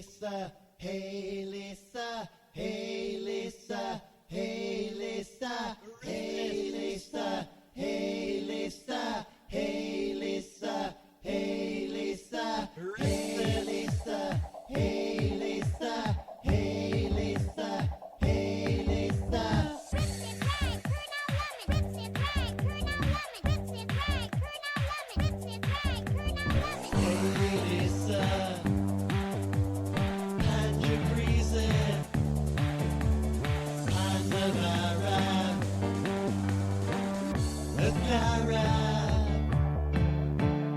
Lisa, hey Lisa, hey Lisa, hey Lisa, hey Lisa, hey Lisa, hey Lisa, hey Lisa, hey Lisa, hey Lisa, hey Lisa, hey Lisa. Hey Lisa, and you're breezing on the Mara, the Cara.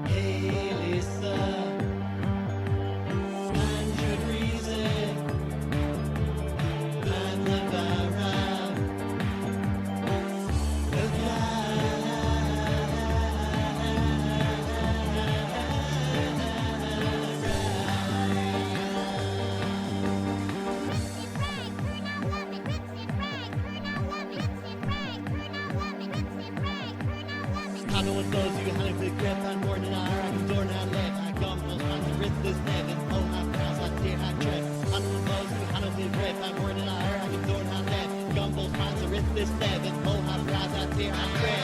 Hey Lisa, and you're breezing on the Mara, the I know it knows you had a big grip on morning hour, I can door now left, I come on the wrist this neck and hold my cross on dear hot trip. I know it knows you had a big grip on morning hour, I can door now left, gumbo sponsor wrist this neck and hold my cross on dear hot trip.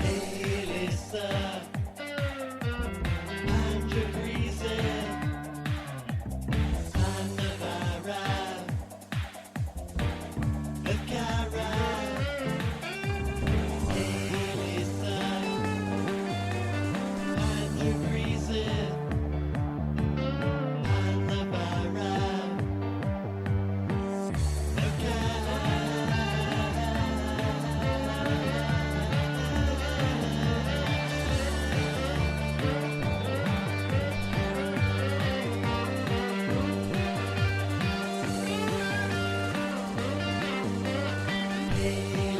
Hey Lisa, and you're breezing on the Mara, the Cara. Hey Lisa, and you're breezing on the Mara, the Cara. Hey